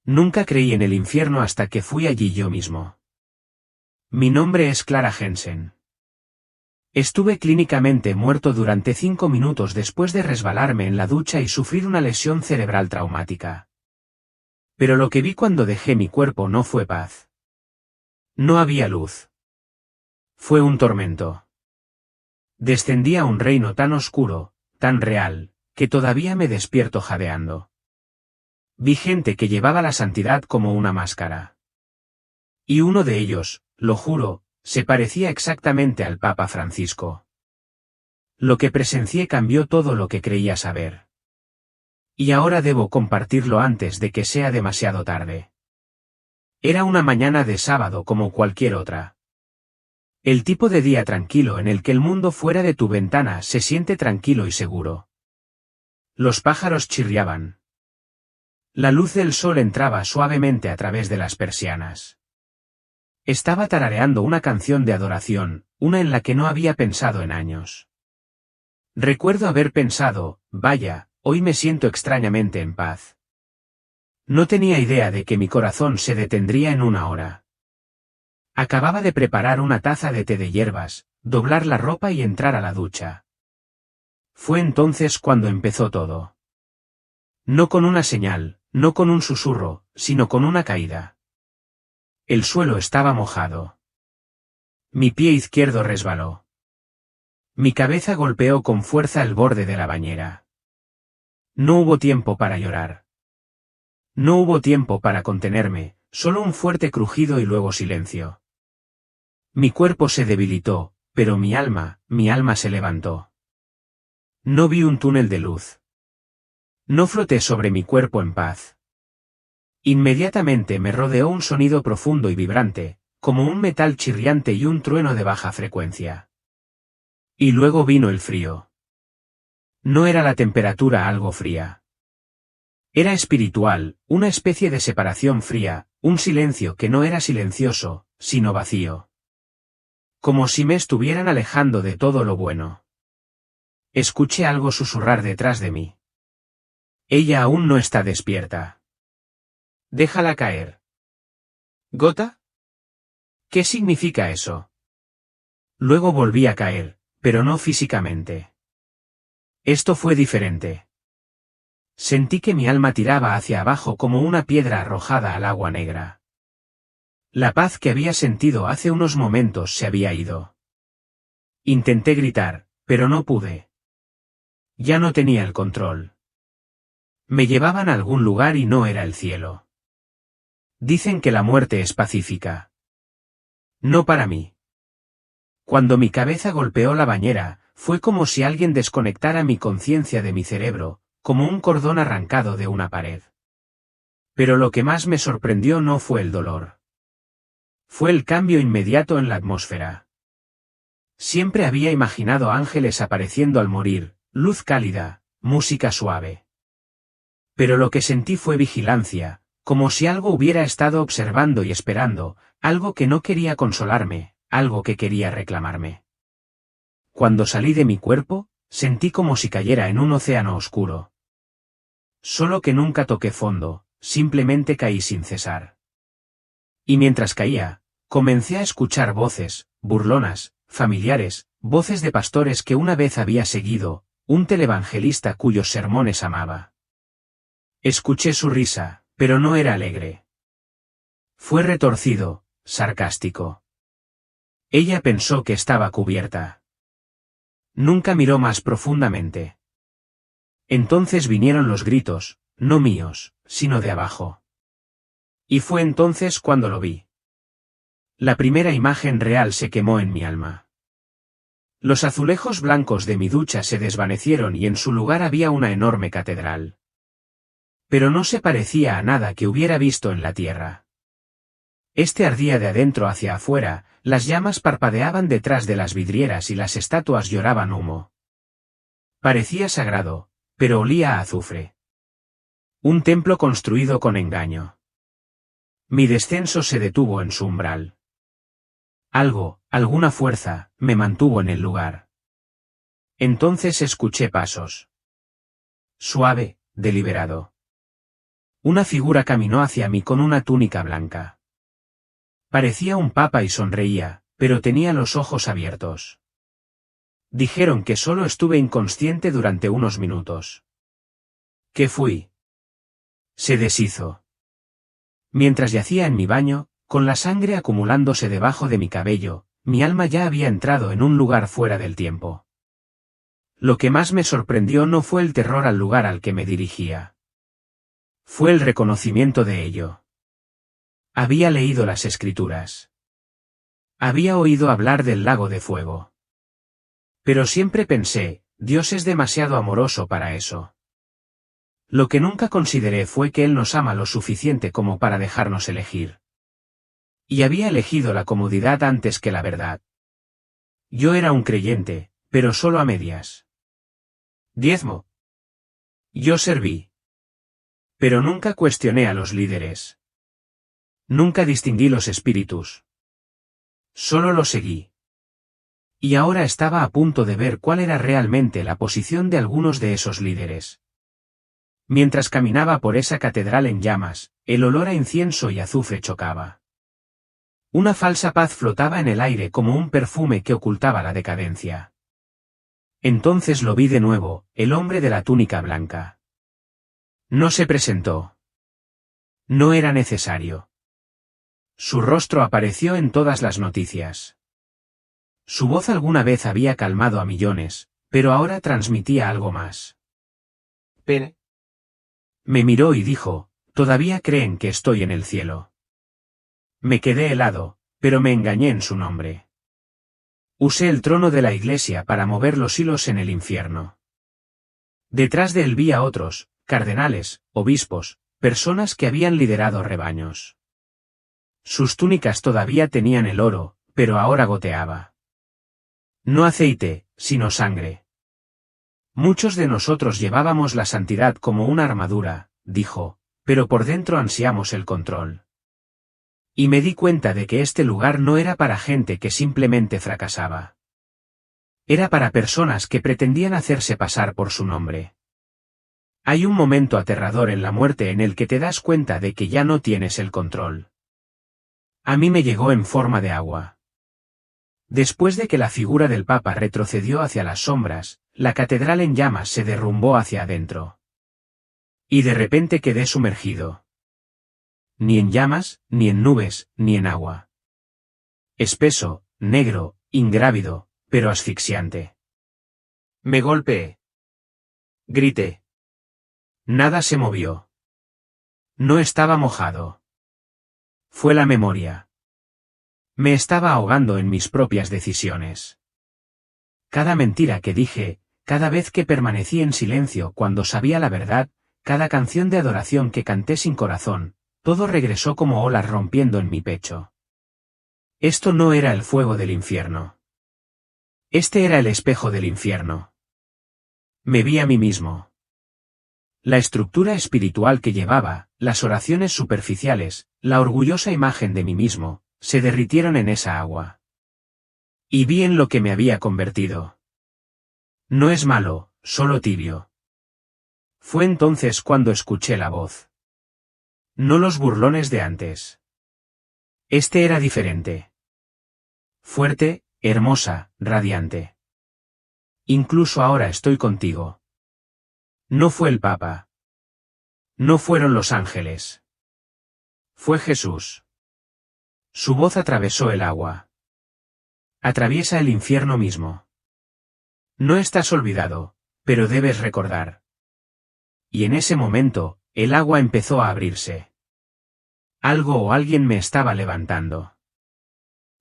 Nunca creí en el infierno hasta que fui allí yo mismo. Mi nombre es Clara Jensen. Estuve clínicamente muerto durante 5 minutos después de resbalarme en la ducha y sufrir una lesión cerebral traumática. Pero lo que vi cuando dejé mi cuerpo no fue paz. No había luz. Fue un tormento. Descendí a un reino tan oscuro, tan real, que todavía me despierto jadeando. Vi gente que llevaba la santidad como una máscara. Y uno de ellos, lo juro, se parecía exactamente al Papa Francisco. Lo que presencié cambió todo lo que creía saber. Y ahora debo compartirlo antes de que sea demasiado tarde. Era una mañana de sábado como cualquier otra. El tipo de día tranquilo en el que el mundo fuera de tu ventana se siente tranquilo y seguro. Los pájaros chirriaban. La luz del sol entraba suavemente a través de las persianas. Estaba tarareando una canción de adoración, una en la que no había pensado en años. Recuerdo haber pensado, vaya, hoy me siento extrañamente en paz. No tenía idea de que mi corazón se detendría en una hora. Acababa de preparar una taza de té de hierbas, doblar la ropa y entrar a la ducha. Fue entonces cuando empezó todo. No con una señal, no con un susurro, sino con una caída. El suelo estaba mojado. Mi pie izquierdo resbaló. Mi cabeza golpeó con fuerza el borde de la bañera. No hubo tiempo para llorar. No hubo tiempo para contenerme, solo un fuerte crujido y luego silencio. Mi cuerpo se debilitó, pero mi alma se levantó. No vi un túnel de luz. No floté sobre mi cuerpo en paz. Inmediatamente me rodeó un sonido profundo y vibrante, como un metal chirriante y un trueno de baja frecuencia. Y luego vino el frío. No era la temperatura algo fría. Era espiritual, una especie de separación fría, un silencio que no era silencioso, sino vacío. Como si me estuvieran alejando de todo lo bueno. Escuché algo susurrar detrás de mí. Ella aún no está despierta. Déjala caer. ¿Gota? ¿Qué significa eso? Luego volví a caer, pero no físicamente. Esto fue diferente. Sentí que mi alma tiraba hacia abajo como una piedra arrojada al agua negra. La paz que había sentido hace unos momentos se había ido. Intenté gritar, pero no pude. Ya no tenía el control. Me llevaban a algún lugar y no era el cielo. Dicen que la muerte es pacífica. No para mí. Cuando mi cabeza golpeó la bañera, fue como si alguien desconectara mi conciencia de mi cerebro, como un cordón arrancado de una pared. Pero lo que más me sorprendió no fue el dolor. Fue el cambio inmediato en la atmósfera. Siempre había imaginado ángeles apareciendo al morir, luz cálida, música suave. Pero lo que sentí fue vigilancia, como si algo hubiera estado observando y esperando, algo que no quería consolarme, algo que quería reclamarme. Cuando salí de mi cuerpo, sentí como si cayera en un océano oscuro. Solo que nunca toqué fondo, simplemente caí sin cesar. Y mientras caía, comencé a escuchar voces, burlonas, familiares, voces de pastores que una vez había seguido, un televangelista cuyos sermones amaba. Escuché su risa, pero no era alegre. Fue retorcido, sarcástico. Ella pensó que estaba cubierta. Nunca miró más profundamente. Entonces vinieron los gritos, no míos, sino de abajo. Y fue entonces cuando lo vi. La primera imagen real se quemó en mi alma. Los azulejos blancos de mi ducha se desvanecieron y en su lugar había una enorme catedral. Pero no se parecía a nada que hubiera visto en la tierra. Este ardía de adentro hacia afuera, las llamas parpadeaban detrás de las vidrieras y las estatuas lloraban humo. Parecía sagrado, pero olía a azufre. Un templo construido con engaño. Mi descenso se detuvo en su umbral. Algo, alguna fuerza, me mantuvo en el lugar. Entonces escuché pasos. Suave, deliberado. Una figura caminó hacia mí con una túnica blanca. Parecía un papa y sonreía, pero tenía los ojos abiertos. Dijeron que solo estuve inconsciente durante unos minutos. ¿Qué fui? Se deshizo. Mientras yacía en mi baño, con la sangre acumulándose debajo de mi cabello, mi alma ya había entrado en un lugar fuera del tiempo. Lo que más me sorprendió no fue el terror al lugar al que me dirigía. Fue el reconocimiento de ello. Había leído las escrituras. Había oído hablar del lago de fuego. Pero siempre pensé, Dios es demasiado amoroso para eso. Lo que nunca consideré fue que Él nos ama lo suficiente como para dejarnos elegir. Y había elegido la comodidad antes que la verdad. Yo era un creyente, pero solo a medias. Diezmo. Yo serví. Pero nunca cuestioné a los líderes. Nunca distinguí los espíritus. Solo los seguí. Y ahora estaba a punto de ver cuál era realmente la posición de algunos de esos líderes. Mientras caminaba por esa catedral en llamas, el olor a incienso y azufre chocaba. Una falsa paz flotaba en el aire como un perfume que ocultaba la decadencia. Entonces lo vi de nuevo, el hombre de la túnica blanca. No se presentó. No era necesario. Su rostro apareció en todas las noticias. Su voz alguna vez había calmado a millones, pero ahora transmitía algo más. Pero... Me miró y dijo, «¿Todavía creen que estoy en el cielo?» Me quedé helado, pero me engañé en su nombre. Usé el trono de la iglesia para mover los hilos en el infierno. Detrás de él vi a otros, cardenales, obispos, personas que habían liderado rebaños. Sus túnicas todavía tenían el oro, pero ahora goteaba. No aceite, sino sangre. Muchos de nosotros llevábamos la santidad como una armadura, dijo, pero por dentro ansiamos el control. Y me di cuenta de que este lugar no era para gente que simplemente fracasaba. Era para personas que pretendían hacerse pasar por su nombre. Hay un momento aterrador en la muerte en el que te das cuenta de que ya no tienes el control. A mí me llegó en forma de agua. Después de que la figura del Papa retrocedió hacia las sombras, la catedral en llamas se derrumbó hacia adentro. Y de repente quedé sumergido. Ni en llamas, ni en nubes, ni en agua. Espeso, negro, ingrávido, pero asfixiante. Me golpeé. Grité. Nada se movió. No estaba mojado. Fue la memoria. Me estaba ahogando en mis propias decisiones. Cada mentira que dije, cada vez que permanecí en silencio cuando sabía la verdad, cada canción de adoración que canté sin corazón, todo regresó como olas rompiendo en mi pecho. Esto no era el fuego del infierno. Este era el espejo del infierno. Me vi a mí mismo. La estructura espiritual que llevaba, las oraciones superficiales, la orgullosa imagen de mí mismo, se derritieron en esa agua. Y vi en lo que me había convertido. No es malo, solo tibio. Fue entonces cuando escuché la voz. No los burlones de antes. Este era diferente. Fuerte, hermosa, radiante. Incluso ahora estoy contigo. No fue el Papa. No fueron los ángeles. Fue Jesús. Su voz atravesó el agua. Atraviesa el infierno mismo. No estás olvidado, pero debes recordar. Y en ese momento, el agua empezó a abrirse. Algo o alguien me estaba levantando.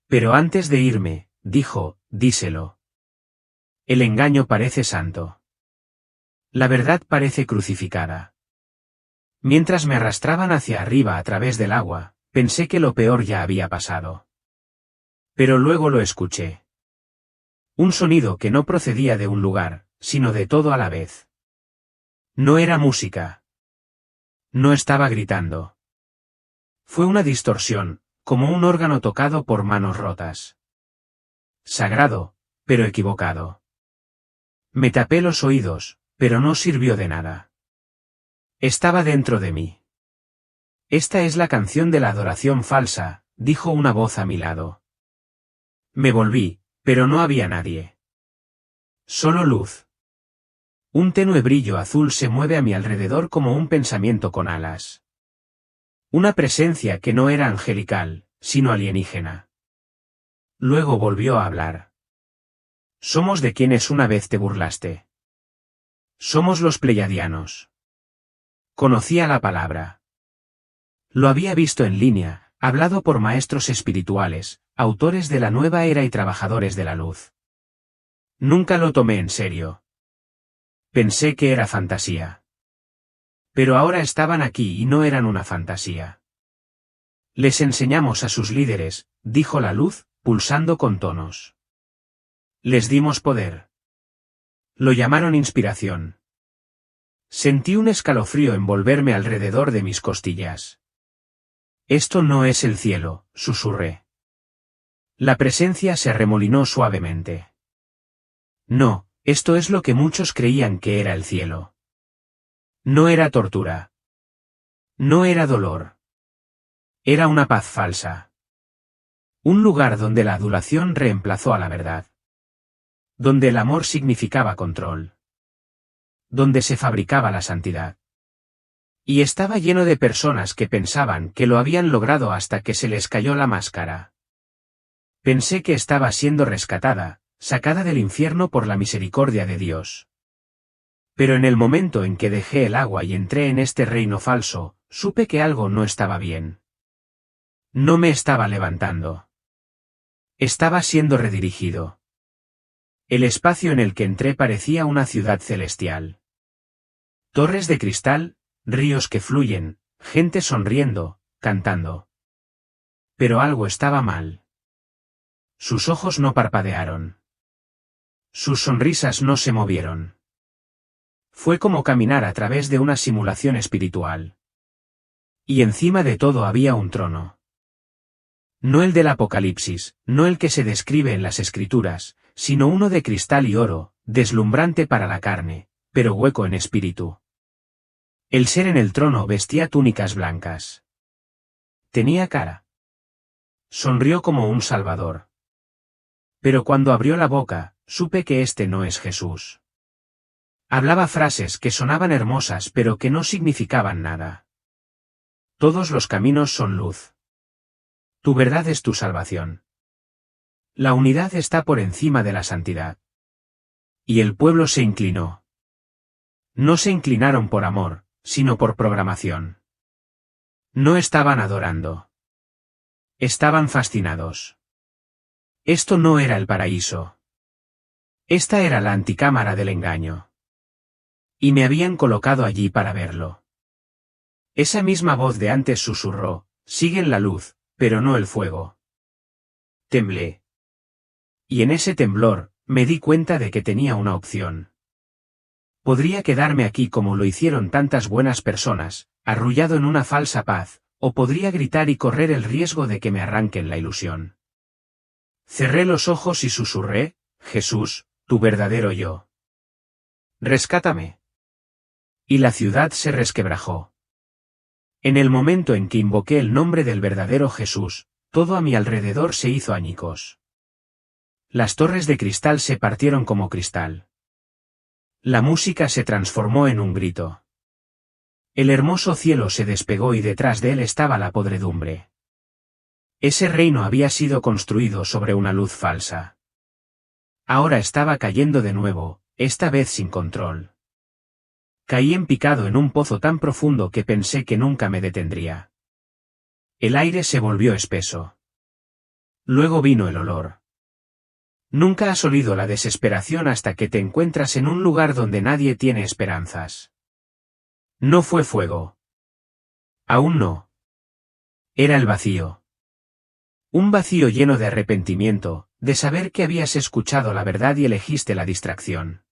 Pero antes de irme, dijo, díselo. El engaño parece santo. La verdad parece crucificada. Mientras me arrastraban hacia arriba a través del agua, pensé que lo peor ya había pasado. Pero luego lo escuché. Un sonido que no procedía de un lugar, sino de todo a la vez. No era música. No estaba gritando. Fue una distorsión, como un órgano tocado por manos rotas. Sagrado, pero equivocado. Me tapé los oídos, pero no sirvió de nada. Estaba dentro de mí. Esta es la canción de la adoración falsa, dijo una voz a mi lado. Me volví, pero no había nadie. Solo luz. Un tenue brillo azul se mueve a mi alrededor como un pensamiento con alas. Una presencia que no era angelical, sino alienígena. Luego volvió a hablar. Somos de quienes una vez te burlaste. Somos los pleiadianos. Conocía la palabra. Lo había visto en línea, hablado por maestros espirituales, autores de la nueva era y trabajadores de la luz. Nunca lo tomé en serio. Pensé que era fantasía. Pero ahora estaban aquí y no eran una fantasía. Les enseñamos a sus líderes, dijo la luz, pulsando con tonos. Les dimos poder. Lo llamaron inspiración. Sentí un escalofrío envolverme alrededor de mis costillas. Esto no es el cielo, susurré. La presencia se arremolinó suavemente. No, esto es lo que muchos creían que era el cielo. No era tortura. No era dolor. Era una paz falsa. Un lugar donde la adulación reemplazó a la verdad. Donde el amor significaba control. Donde se fabricaba la santidad. Y estaba lleno de personas que pensaban que lo habían logrado hasta que se les cayó la máscara. Pensé que estaba siendo rescatada, sacada del infierno por la misericordia de Dios. Pero en el momento en que dejé el agua y entré en este reino falso, supe que algo no estaba bien. No me estaba levantando. Estaba siendo redirigido. El espacio en el que entré parecía una ciudad celestial. Torres de cristal, ríos que fluyen, gente sonriendo, cantando. Pero algo estaba mal. Sus ojos no parpadearon. Sus sonrisas no se movieron. Fue como caminar a través de una simulación espiritual. Y encima de todo había un trono. No el del Apocalipsis, no el que se describe en las Escrituras, sino uno de cristal y oro, deslumbrante para la carne, pero hueco en espíritu. El ser en el trono vestía túnicas blancas. Tenía cara. Sonrió como un salvador. Pero cuando abrió la boca, supe que este no es Jesús. Hablaba frases que sonaban hermosas pero que no significaban nada. Todos los caminos son luz. Tu verdad es tu salvación. La unidad está por encima de la santidad. Y el pueblo se inclinó. No se inclinaron por amor, sino por programación. No estaban adorando. Estaban fascinados. Esto no era el paraíso. Esta era la anticámara del engaño. Y me habían colocado allí para verlo. Esa misma voz de antes susurró, siguen la luz, pero no el fuego. Temblé. Y en ese temblor, me di cuenta de que tenía una opción. Podría quedarme aquí como lo hicieron tantas buenas personas, arrullado en una falsa paz, o podría gritar y correr el riesgo de que me arranquen la ilusión. Cerré los ojos y susurré, Jesús, tu verdadero yo. Rescátame. Y la ciudad se resquebrajó. En el momento en que invoqué el nombre del verdadero Jesús, todo a mi alrededor se hizo añicos. Las torres de cristal se partieron como cristal. La música se transformó en un grito. El hermoso cielo se despegó y detrás de él estaba la podredumbre. Ese reino había sido construido sobre una luz falsa. Ahora estaba cayendo de nuevo, esta vez sin control. Caí en picado en un pozo tan profundo que pensé que nunca me detendría. El aire se volvió espeso. Luego vino el olor. Nunca has olido la desesperación hasta que te encuentras en un lugar donde nadie tiene esperanzas. No fue fuego. Aún no. Era el vacío. Un vacío lleno de arrepentimiento, de saber que habías escuchado la verdad y elegiste la distracción.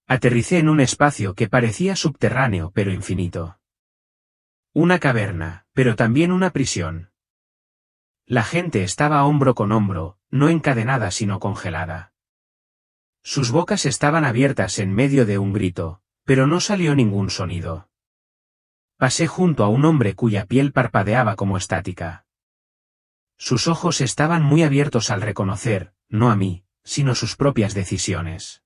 Aterricé en un espacio que parecía subterráneo pero infinito. Una caverna, pero también una prisión. La gente estaba hombro con hombro, no encadenada sino congelada. Sus bocas estaban abiertas en medio de un grito, pero no salió ningún sonido. Pasé junto a un hombre cuya piel parpadeaba como estática. Sus ojos estaban muy abiertos al reconocer, no a mí, sino sus propias decisiones.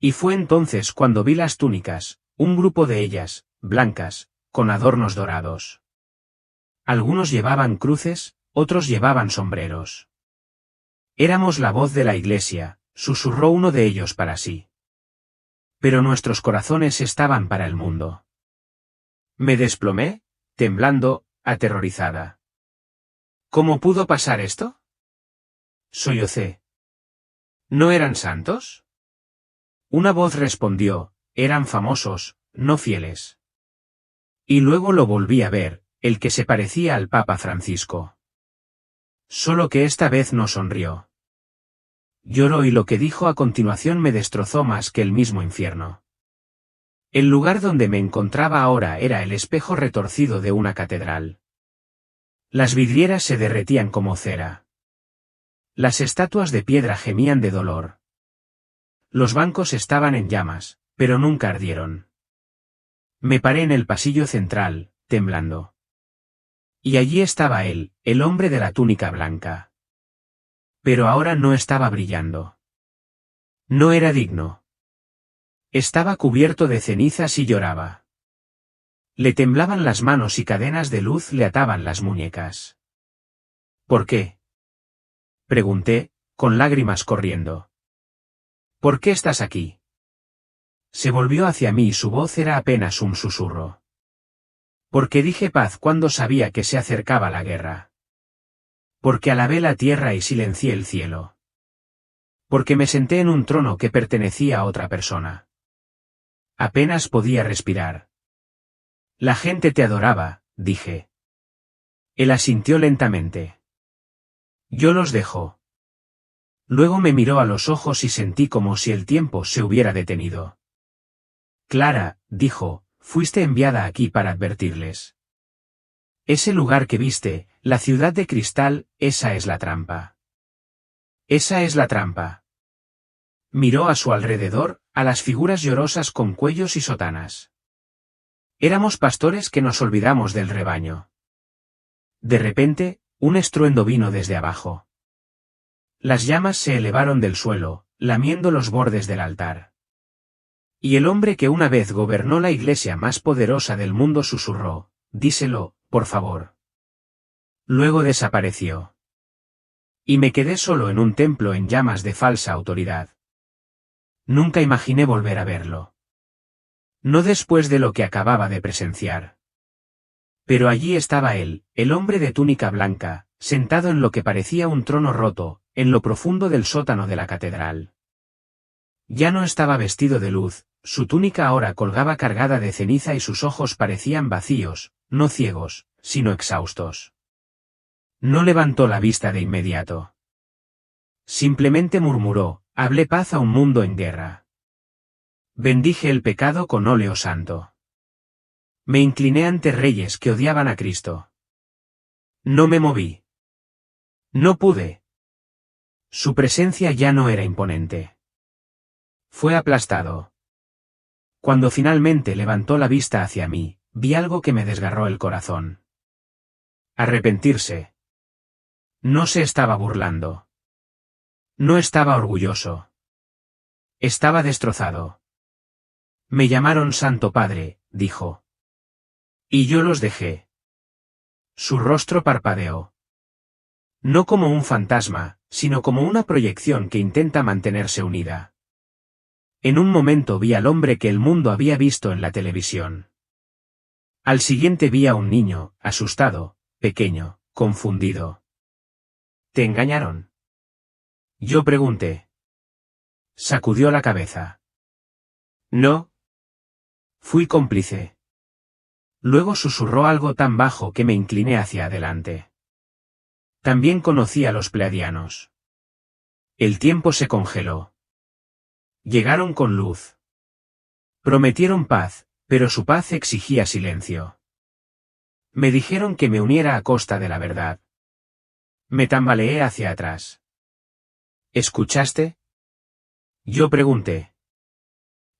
Y fue entonces cuando vi las túnicas, un grupo de ellas, blancas, con adornos dorados. Algunos llevaban cruces, otros llevaban sombreros. Éramos la voz de la iglesia, susurró uno de ellos para sí. Pero nuestros corazones estaban para el mundo. Me desplomé, temblando, aterrorizada. ¿Cómo pudo pasar esto? Sollocé. ¿No eran santos? Una voz respondió, eran famosos, no fieles. Y luego lo volví a ver, el que se parecía al Papa Francisco. Solo que esta vez no sonrió. Lloró y lo que dijo a continuación me destrozó más que el mismo infierno. El lugar donde me encontraba ahora era el espejo retorcido de una catedral. Las vidrieras se derretían como cera. Las estatuas de piedra gemían de dolor. Los bancos estaban en llamas, pero nunca ardieron. Me paré en el pasillo central, temblando. Y allí estaba él, el hombre de la túnica blanca. Pero ahora no estaba brillando. No era digno. Estaba cubierto de cenizas y lloraba. Le temblaban las manos y cadenas de luz le ataban las muñecas. ¿Por qué? Pregunté, con lágrimas corriendo. ¿Por qué estás aquí? Se volvió hacia mí y su voz era apenas un susurro. Porque dije paz cuando sabía que se acercaba la guerra. Porque alabé la tierra y silencié el cielo. Porque me senté en un trono que pertenecía a otra persona. Apenas podía respirar. La gente te adoraba, dije. Él asintió lentamente. Yo los dejo. Luego me miró a los ojos y sentí como si el tiempo se hubiera detenido. Clara, dijo, fuiste enviada aquí para advertirles. Ese lugar que viste, la ciudad de cristal, esa es la trampa. Esa es la trampa. Miró a su alrededor, a las figuras llorosas con cuellos y sotanas. Éramos pastores que nos olvidamos del rebaño. De repente, un estruendo vino desde abajo. Las llamas se elevaron del suelo, lamiendo los bordes del altar. Y el hombre que una vez gobernó la iglesia más poderosa del mundo susurró, díselo, por favor. Luego desapareció. Y me quedé solo en un templo en llamas de falsa autoridad. Nunca imaginé volver a verlo. No después de lo que acababa de presenciar. Pero allí estaba él, el hombre de túnica blanca, sentado en lo que parecía un trono roto, en lo profundo del sótano de la catedral. Ya no estaba vestido de luz, su túnica ahora colgaba cargada de ceniza y sus ojos parecían vacíos, no ciegos, sino exhaustos. No levantó la vista de inmediato. Simplemente murmuró, hablé paz a un mundo en guerra. Bendije el pecado con óleo santo. Me incliné ante reyes que odiaban a Cristo. No me moví. No pude. Su presencia ya no era imponente. Fue aplastado. Cuando finalmente levantó la vista hacia mí, vi algo que me desgarró el corazón. Arrepentirse. No se estaba burlando. No estaba orgulloso. Estaba destrozado. Me llamaron Santo Padre, dijo. Y yo los dejé. Su rostro parpadeó. No como un fantasma, sino como una proyección que intenta mantenerse unida. En un momento vi al hombre que el mundo había visto en la televisión. Al siguiente vi a un niño, asustado, pequeño, confundido. ¿Te engañaron? Yo pregunté. Sacudió la cabeza. No. Fui cómplice. Luego susurró algo tan bajo que me incliné hacia adelante. También conocí a los pleiadianos. El tiempo se congeló. Llegaron con luz. Prometieron paz, pero su paz exigía silencio. Me dijeron que me uniera a costa de la verdad. Me tambaleé hacia atrás. ¿Escuchaste? Yo pregunté.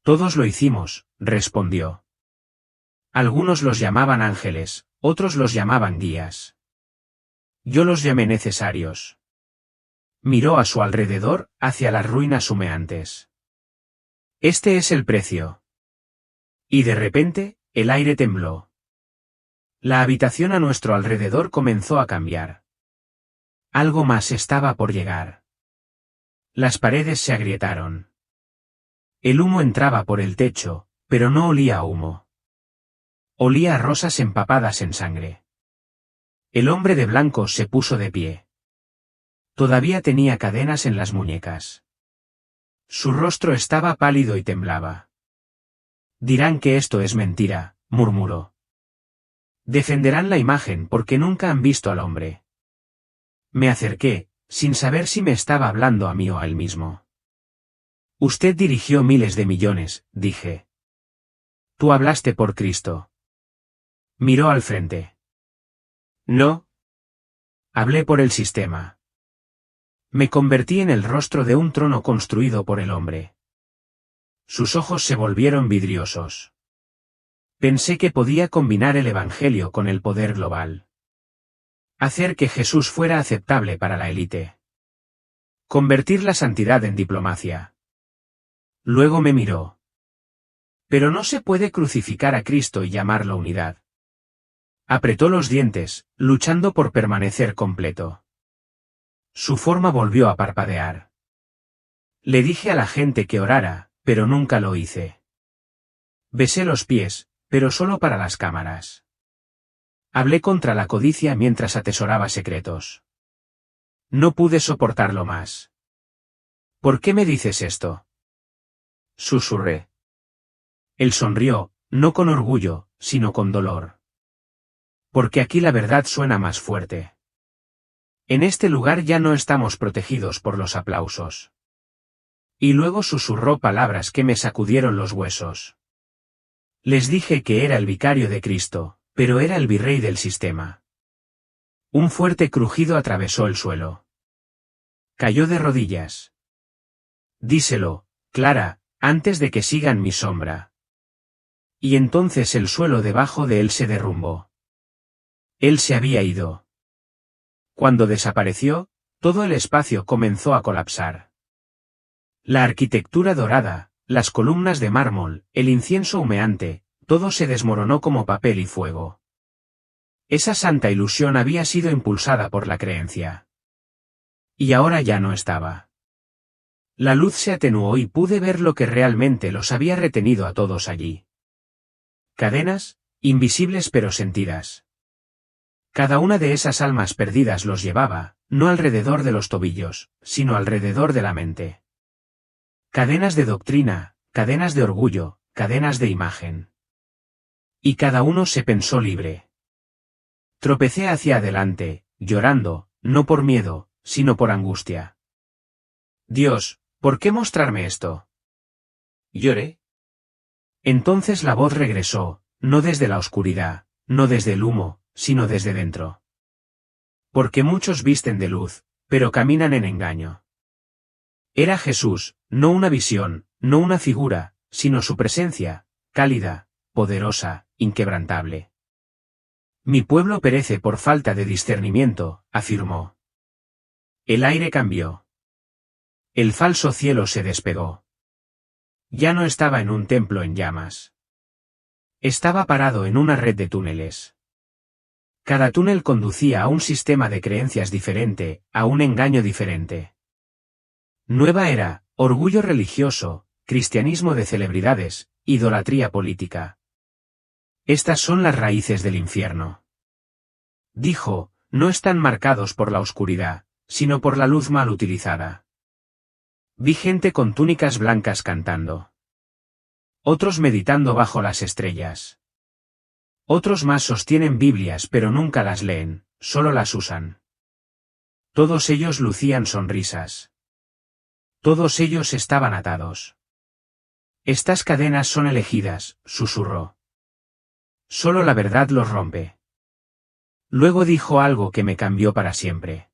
Todos lo hicimos, respondió. Algunos los llamaban ángeles, otros los llamaban guías. Yo los llamé necesarios. Miró a su alrededor, hacia las ruinas humeantes. Este es el precio. Y de repente, el aire tembló. La habitación a nuestro alrededor comenzó a cambiar. Algo más estaba por llegar. Las paredes se agrietaron. El humo entraba por el techo, pero no olía a humo. Olía a rosas empapadas en sangre. El hombre de blanco se puso de pie. Todavía tenía cadenas en las muñecas. Su rostro estaba pálido y temblaba. Dirán que esto es mentira, murmuró. Defenderán la imagen porque nunca han visto al hombre. Me acerqué, sin saber si me estaba hablando a mí o a él mismo. Usted dirigió miles de millones, dije. Tú hablaste por Cristo. Miró al frente. No. Hablé por el sistema. Me convertí en el rostro de un trono construido por el hombre. Sus ojos se volvieron vidriosos. Pensé que podía combinar el Evangelio con el poder global. Hacer que Jesús fuera aceptable para la élite. Convertir la santidad en diplomacia. Luego me miró. Pero no se puede crucificar a Cristo y llamarlo unidad. Apretó los dientes, luchando por permanecer completo. Su forma volvió a parpadear. Le dije a la gente que orara, pero nunca lo hice. Besé los pies, pero solo para las cámaras. Hablé contra la codicia mientras atesoraba secretos. No pude soportarlo más. ¿Por qué me dices esto? Susurré. Él sonrió, no con orgullo, sino con dolor. Porque aquí la verdad suena más fuerte. En este lugar ya no estamos protegidos por los aplausos. Y luego susurró palabras que me sacudieron los huesos. Les dije que era el vicario de Cristo, pero era el virrey del sistema. Un fuerte crujido atravesó el suelo. Cayó de rodillas. Díselo, Clara, antes de que sigan mi sombra. Y entonces el suelo debajo de él se derrumbó. Él se había ido. Cuando desapareció, todo el espacio comenzó a colapsar. La arquitectura dorada, las columnas de mármol, el incienso humeante, todo se desmoronó como papel y fuego. Esa santa ilusión había sido impulsada por la creencia. Y ahora ya no estaba. La luz se atenuó y pude ver lo que realmente los había retenido a todos allí. Cadenas, invisibles pero sentidas. Cada una de esas almas perdidas los llevaba, no alrededor de los tobillos, sino alrededor de la mente. Cadenas de doctrina, cadenas de orgullo, cadenas de imagen. Y cada uno se pensó libre. Tropecé hacia adelante, llorando, no por miedo, sino por angustia. Dios, ¿por qué mostrarme esto? Lloré. Entonces la voz regresó, no desde la oscuridad, no desde el humo, sino desde dentro. Porque muchos visten de luz, pero caminan en engaño. Era Jesús, no una visión, no una figura, sino su presencia, cálida, poderosa, inquebrantable. Mi pueblo perece por falta de discernimiento, afirmó. El aire cambió. El falso cielo se despegó. Ya no estaba en un templo en llamas. Estaba parado en una red de túneles. Cada túnel conducía a un sistema de creencias diferente, a un engaño diferente. Nueva era, orgullo religioso, cristianismo de celebridades, idolatría política. Estas son las raíces del infierno. Dijo, no están marcados por la oscuridad, sino por la luz mal utilizada. Vi gente con túnicas blancas cantando. Otros meditando bajo las estrellas. Otros más sostienen Biblias pero nunca las leen, solo las usan. Todos ellos lucían sonrisas. Todos ellos estaban atados. Estas cadenas son elegidas, susurró. Solo la verdad los rompe. Luego dijo algo que me cambió para siempre.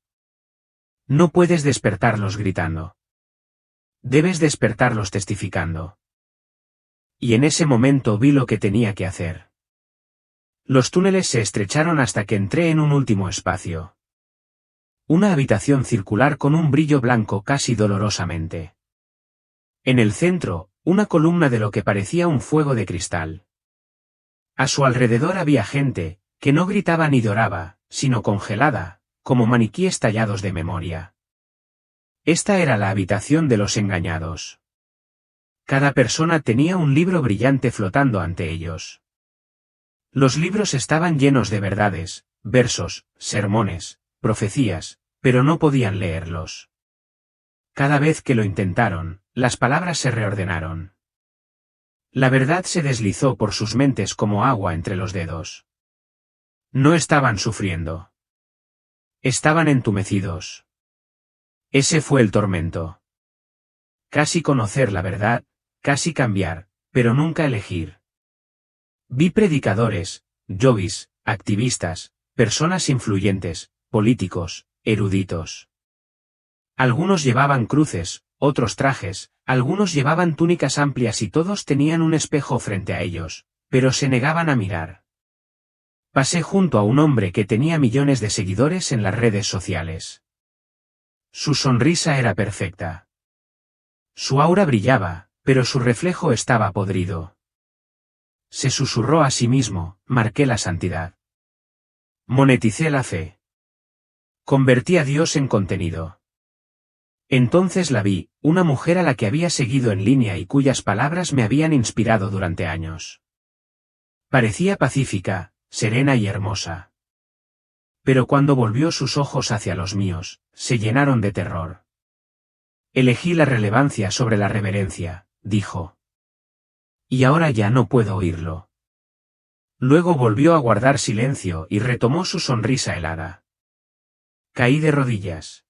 No puedes despertarlos gritando. Debes despertarlos testificando. Y en ese momento vi lo que tenía que hacer. Los túneles se estrecharon hasta que entré en un último espacio. Una habitación circular con un brillo blanco casi dolorosamente. En el centro, una columna de lo que parecía un fuego de cristal. A su alrededor había gente, que no gritaba ni lloraba, sino congelada, como maniquíes tallados de memoria. Esta era la habitación de los engañados. Cada persona tenía un libro brillante flotando ante ellos. Los libros estaban llenos de verdades, versos, sermones, profecías, pero no podían leerlos. Cada vez que lo intentaron, las palabras se reordenaron. La verdad se deslizó por sus mentes como agua entre los dedos. No estaban sufriendo. Estaban entumecidos. Ese fue el tormento. Casi conocer la verdad, casi cambiar, pero nunca elegir. Vi predicadores, yogis, activistas, personas influyentes, políticos, eruditos. Algunos llevaban cruces, otros trajes, algunos llevaban túnicas amplias y todos tenían un espejo frente a ellos, pero se negaban a mirar. Pasé junto a un hombre que tenía millones de seguidores en las redes sociales. Su sonrisa era perfecta. Su aura brillaba, pero su reflejo estaba podrido. Se susurró a sí mismo, marqué la santidad. Moneticé la fe. Convertí a Dios en contenido. Entonces la vi, una mujer a la que había seguido en línea y cuyas palabras me habían inspirado durante años. Parecía pacífica, serena y hermosa. Pero cuando volvió sus ojos hacia los míos, se llenaron de terror. Elegí la relevancia sobre la reverencia, dijo. Y ahora ya no puedo oírlo. Luego volvió a guardar silencio y retomó su sonrisa helada. Caí de rodillas.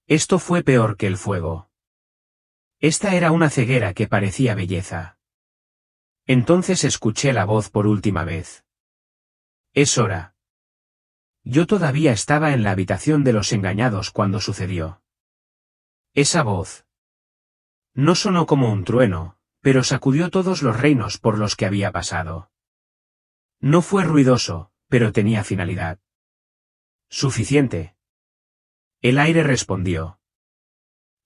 Esto fue peor que el fuego. Esta era una ceguera que parecía belleza. Entonces escuché la voz por última vez. Es hora. Yo todavía estaba en la habitación de los engañados cuando sucedió. Esa voz. No sonó como un trueno, pero sacudió todos los reinos por los que había pasado. No fue ruidoso, pero tenía finalidad. Suficiente. El aire respondió.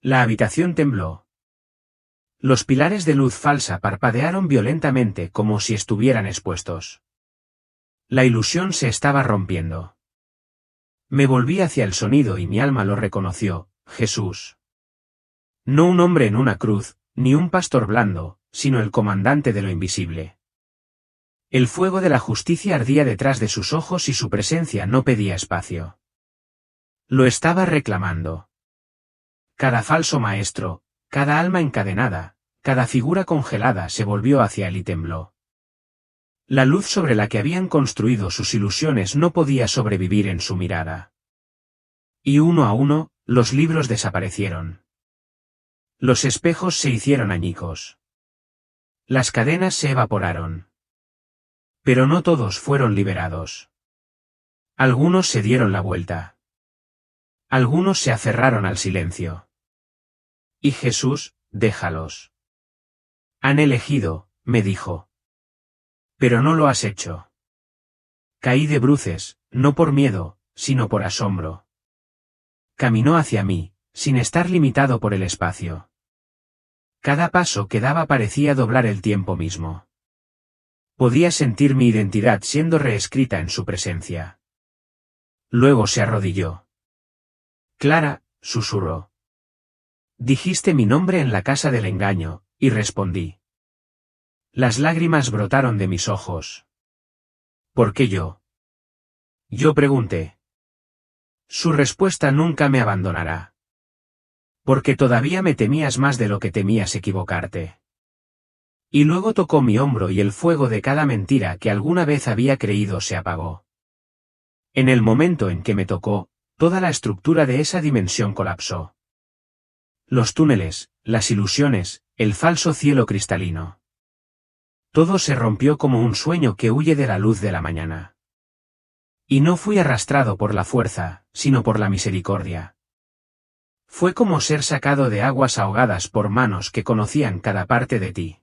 La habitación tembló. Los pilares de luz falsa parpadearon violentamente como si estuvieran expuestos. La ilusión se estaba rompiendo. Me volví hacia el sonido y mi alma lo reconoció, Jesús. No un hombre en una cruz, ni un pastor blando, sino el comandante de lo invisible. El fuego de la justicia ardía detrás de sus ojos y su presencia no pedía espacio. Lo estaba reclamando. Cada falso maestro, cada alma encadenada, cada figura congelada se volvió hacia él y tembló. La luz sobre la que habían construido sus ilusiones no podía sobrevivir en su mirada. Y uno a uno, los libros desaparecieron. Los espejos se hicieron añicos. Las cadenas se evaporaron. Pero no todos fueron liberados. Algunos se dieron la vuelta. Algunos se aferraron al silencio. Y Jesús, déjalos. Han elegido, me dijo. Pero no lo has hecho. Caí de bruces, no por miedo, sino por asombro. Caminó hacia mí, sin estar limitado por el espacio. Cada paso que daba parecía doblar el tiempo mismo. Podía sentir mi identidad siendo reescrita en su presencia. Luego se arrodilló. Clara, susurró. Dijiste mi nombre en la casa del engaño, y respondí. Las lágrimas brotaron de mis ojos. ¿Por qué yo? Yo pregunté. Su respuesta nunca me abandonará. Porque todavía me temías más de lo que temías equivocarte. Y luego tocó mi hombro y el fuego de cada mentira que alguna vez había creído se apagó. En el momento en que me tocó, toda la estructura de esa dimensión colapsó. Los túneles, las ilusiones, el falso cielo cristalino. Todo se rompió como un sueño que huye de la luz de la mañana. Y no fui arrastrado por la fuerza, sino por la misericordia. Fue como ser sacado de aguas ahogadas por manos que conocían cada parte de ti.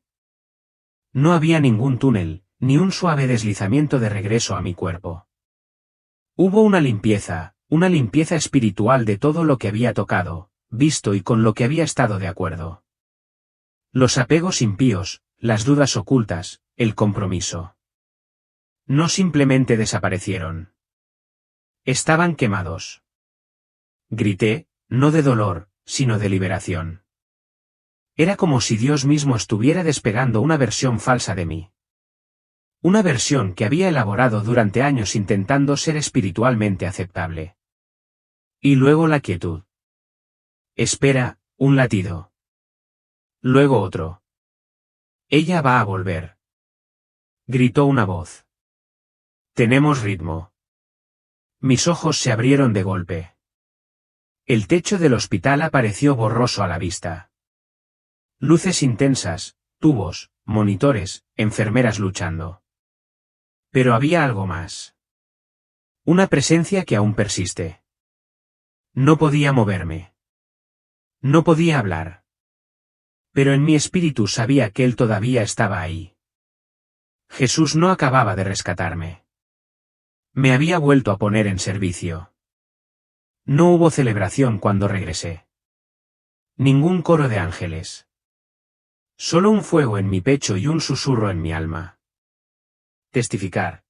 No había ningún túnel, ni un suave deslizamiento de regreso a mi cuerpo. Hubo una limpieza espiritual de todo lo que había tocado, visto y con lo que había estado de acuerdo. Los apegos impíos, las dudas ocultas, el compromiso. No simplemente desaparecieron. Estaban quemados. Grité, no de dolor, sino de liberación. Era como si Dios mismo estuviera despegando una versión falsa de mí. Una versión que había elaborado durante años intentando ser espiritualmente aceptable. Y luego la quietud. Espera, un latido. Luego otro. Ella va a volver. Gritó una voz. Tenemos ritmo. Mis ojos se abrieron de golpe. El techo del hospital apareció borroso a la vista. Luces intensas, tubos, monitores, enfermeras luchando. Pero había algo más. Una presencia que aún persiste. No podía moverme. No podía hablar. Pero en mi espíritu sabía que él todavía estaba ahí. Jesús no acababa de rescatarme. Me había vuelto a poner en servicio. No hubo celebración cuando regresé. Ningún coro de ángeles. Solo un fuego en mi pecho y un susurro en mi alma. Testificar.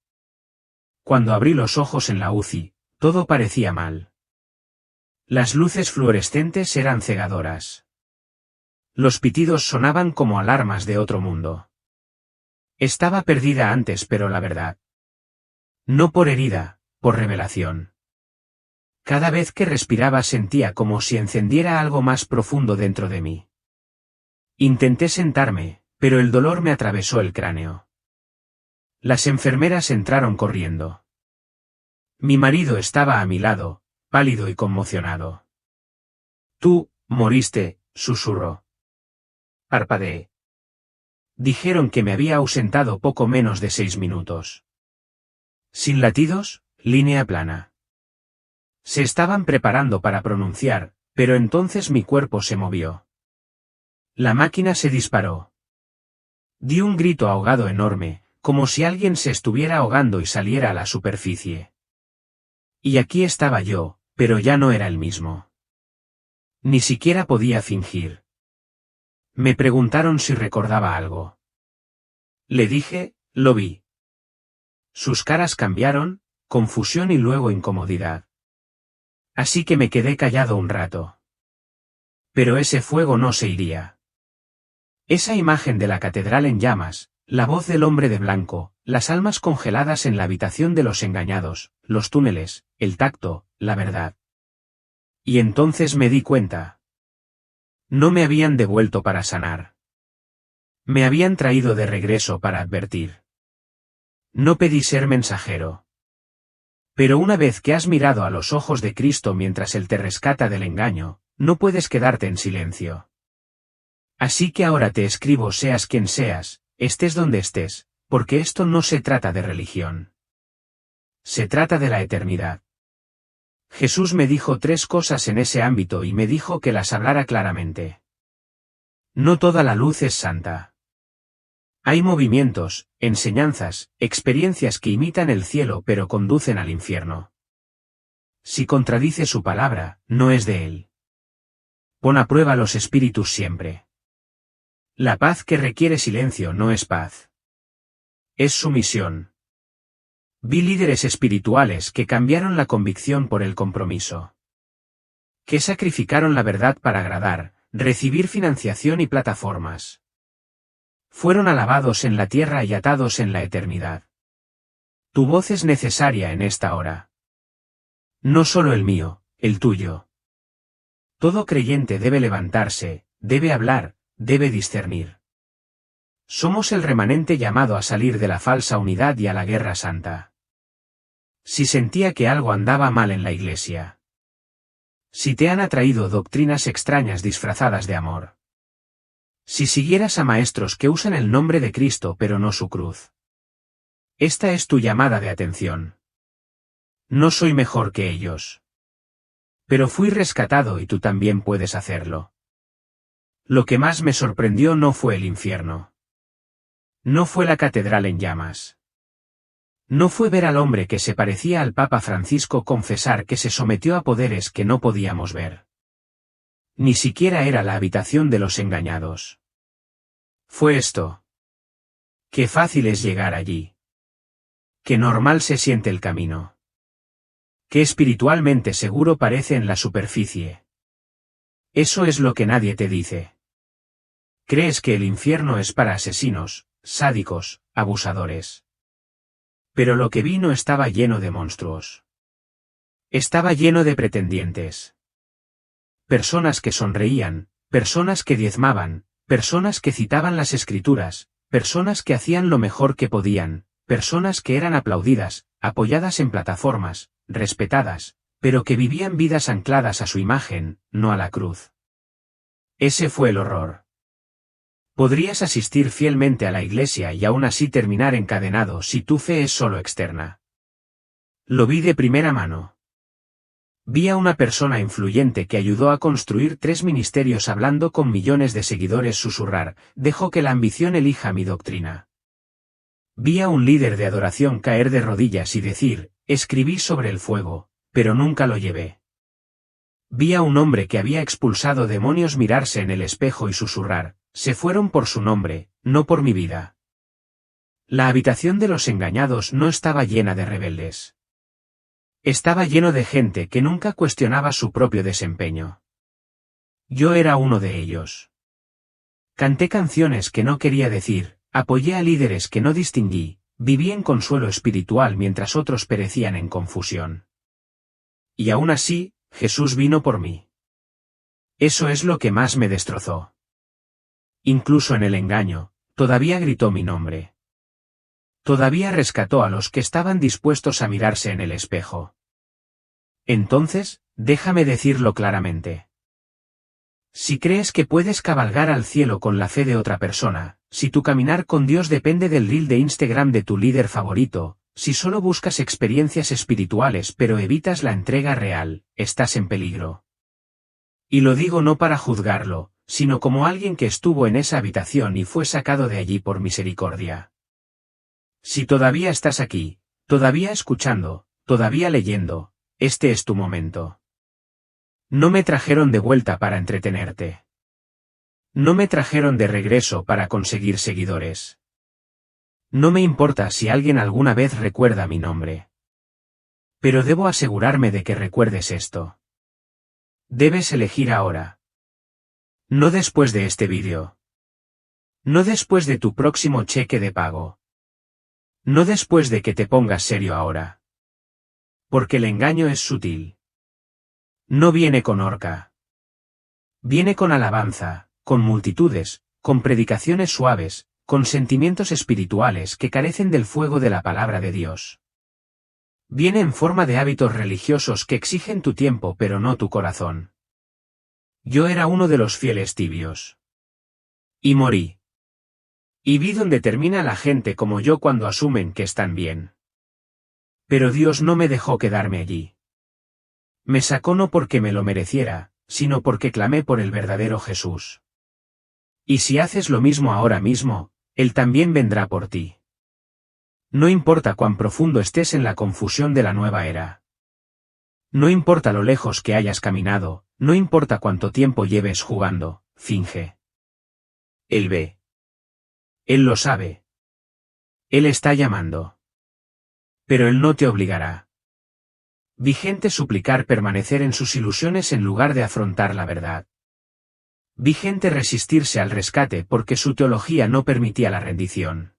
Cuando abrí los ojos en la UCI, todo parecía mal. Las luces fluorescentes eran cegadoras. Los pitidos sonaban como alarmas de otro mundo. Estaba perdida antes, pero la verdad. No por herida, por revelación. Cada vez que respiraba sentía como si encendiera algo más profundo dentro de mí. Intenté sentarme, pero el dolor me atravesó el cráneo. Las enfermeras entraron corriendo. Mi marido estaba a mi lado, pálido y conmocionado. Tú, moriste, susurró. Parpadeé. Dijeron que me había ausentado poco menos de 6 minutos. Sin latidos, línea plana. Se estaban preparando para pronunciar, pero entonces mi cuerpo se movió. La máquina se disparó. Di un grito ahogado enorme, como si alguien se estuviera ahogando y saliera a la superficie. Y aquí estaba yo, pero ya no era el mismo. Ni siquiera podía fingir. Me preguntaron si recordaba algo. Le dije, lo vi. Sus caras cambiaron, confusión y luego incomodidad. Así que me quedé callado un rato. Pero ese fuego no se iría. Esa imagen de la catedral en llamas, la voz del hombre de blanco, las almas congeladas en la habitación de los engañados, los túneles, el tacto, la verdad. Y entonces me di cuenta. No me habían devuelto para sanar. Me habían traído de regreso para advertir. No pedí ser mensajero. Pero una vez que has mirado a los ojos de Cristo mientras Él te rescata del engaño, no puedes quedarte en silencio. Así que ahora te escribo seas quien seas, estés donde estés, porque esto no se trata de religión. Se trata de la eternidad. Jesús me dijo 3 cosas en ese ámbito y me dijo que las hablara claramente. No toda la luz es santa. Hay movimientos, enseñanzas, experiencias que imitan el cielo pero conducen al infierno. Si contradice su palabra, no es de él. Pon a prueba los espíritus siempre. La paz que requiere silencio no es paz. Es sumisión. Vi líderes espirituales que cambiaron la convicción por el compromiso. Que sacrificaron la verdad para agradar, recibir financiación y plataformas. Fueron alabados en la tierra y atados en la eternidad. Tu voz es necesaria en esta hora. No solo el mío, el tuyo. Todo creyente debe levantarse, debe hablar, debe discernir. Somos el remanente llamado a salir de la falsa unidad y a la guerra santa. Si sentía que algo andaba mal en la iglesia. Si te han atraído doctrinas extrañas disfrazadas de amor. Si siguieras a maestros que usan el nombre de Cristo pero no su cruz. Esta es tu llamada de atención. No soy mejor que ellos. Pero fui rescatado y tú también puedes hacerlo. Lo que más me sorprendió no fue el infierno. No fue la catedral en llamas. No fue ver al hombre que se parecía al Papa Francisco confesar que se sometió a poderes que no podíamos ver. Ni siquiera era la habitación de los engañados. Fue esto. Qué fácil es llegar allí. Qué normal se siente el camino. Qué espiritualmente seguro parece en la superficie. Eso es lo que nadie te dice. Crees que el infierno es para asesinos, sádicos, abusadores. Pero lo que vi no estaba lleno de monstruos. Estaba lleno de pretendientes. Personas que sonreían, personas que diezmaban, personas que citaban las escrituras, personas que hacían lo mejor que podían, personas que eran aplaudidas, apoyadas en plataformas, respetadas, pero que vivían vidas ancladas a su imagen, no a la cruz. Ese fue el horror. Podrías asistir fielmente a la iglesia y aún así terminar encadenado si tu fe es solo externa. Lo vi de primera mano. Vi a una persona influyente que ayudó a construir 3 ministerios hablando con millones de seguidores susurrar, dejo que la ambición elija mi doctrina. Vi a un líder de adoración caer de rodillas y decir, escribí sobre el fuego, pero nunca lo llevé. Vi a un hombre que había expulsado demonios mirarse en el espejo y susurrar, se fueron por su nombre, no por mi vida. La habitación de los engañados no estaba llena de rebeldes. Estaba lleno de gente que nunca cuestionaba su propio desempeño. Yo era uno de ellos. Canté canciones que no quería decir, apoyé a líderes que no distinguí, viví en consuelo espiritual mientras otros perecían en confusión. Y aún así, Jesús vino por mí. Eso es lo que más me destrozó. Incluso en el engaño, todavía gritó mi nombre. Todavía rescató a los que estaban dispuestos a mirarse en el espejo. Entonces, déjame decirlo claramente. Si crees que puedes cabalgar al cielo con la fe de otra persona, si tu caminar con Dios depende del reel de Instagram de tu líder favorito, si solo buscas experiencias espirituales pero evitas la entrega real, estás en peligro. Y lo digo no para juzgarlo, sino como alguien que estuvo en esa habitación y fue sacado de allí por misericordia. Si todavía estás aquí, todavía escuchando, todavía leyendo, este es tu momento. No me trajeron de vuelta para entretenerte. No me trajeron de regreso para conseguir seguidores. No me importa si alguien alguna vez recuerda mi nombre. Pero debo asegurarme de que recuerdes esto. Debes elegir ahora. No después de este vídeo. No después de tu próximo cheque de pago. No después de que te pongas serio ahora. Porque el engaño es sutil. No viene con horca. Viene con alabanza, con multitudes, con predicaciones suaves, con sentimientos espirituales que carecen del fuego de la palabra de Dios. Viene en forma de hábitos religiosos que exigen tu tiempo pero no tu corazón. Yo era uno de los fieles tibios. Y morí. Y vi donde termina la gente como yo cuando asumen que están bien. Pero Dios no me dejó quedarme allí. Me sacó no porque me lo mereciera, sino porque clamé por el verdadero Jesús. Y si haces lo mismo ahora mismo, Él también vendrá por ti. No importa cuán profundo estés en la confusión de la nueva era. No importa lo lejos que hayas caminado, no importa cuánto tiempo lleves jugando, finge. Él ve. Él lo sabe. Él está llamando. Pero Él no te obligará. Vi gente suplicar permanecer en sus ilusiones en lugar de afrontar la verdad. Vi gente resistirse al rescate porque su teología no permitía la rendición.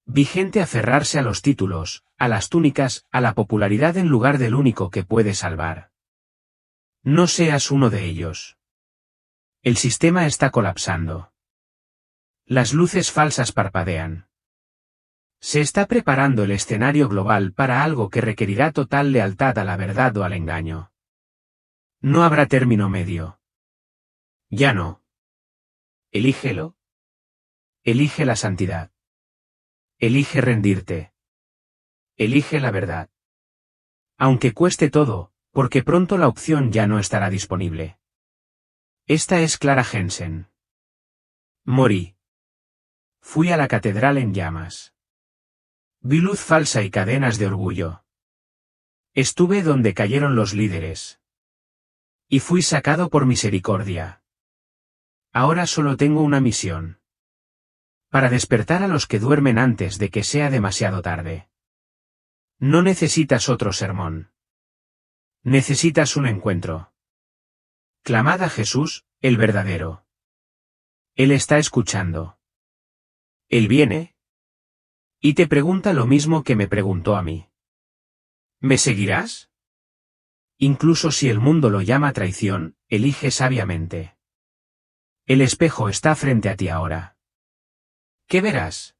Vi gente aferrarse a los títulos, a las túnicas, a la popularidad en lugar del único que puede salvar. No seas uno de ellos. El sistema está colapsando. Las luces falsas parpadean. Se está preparando el escenario global para algo que requerirá total lealtad a la verdad o al engaño. No habrá término medio. Ya no. Elígelo. Elige la santidad. Elige rendirte. Elige la verdad. Aunque cueste todo, porque pronto la opción ya no estará disponible. Esta es Clara Jensen. Morí. Fui a la catedral en llamas. Vi luz falsa y cadenas de orgullo. Estuve donde cayeron los líderes. Y fui sacado por misericordia. Ahora solo tengo una misión. Para despertar a los que duermen antes de que sea demasiado tarde. No necesitas otro sermón. Necesitas un encuentro. Clamad a Jesús, el verdadero. Él está escuchando. Él viene. Y te pregunta lo mismo que me preguntó a mí. ¿Me seguirás? Incluso si el mundo lo llama traición, elige sabiamente. El espejo está frente a ti ahora. ¿Qué verás?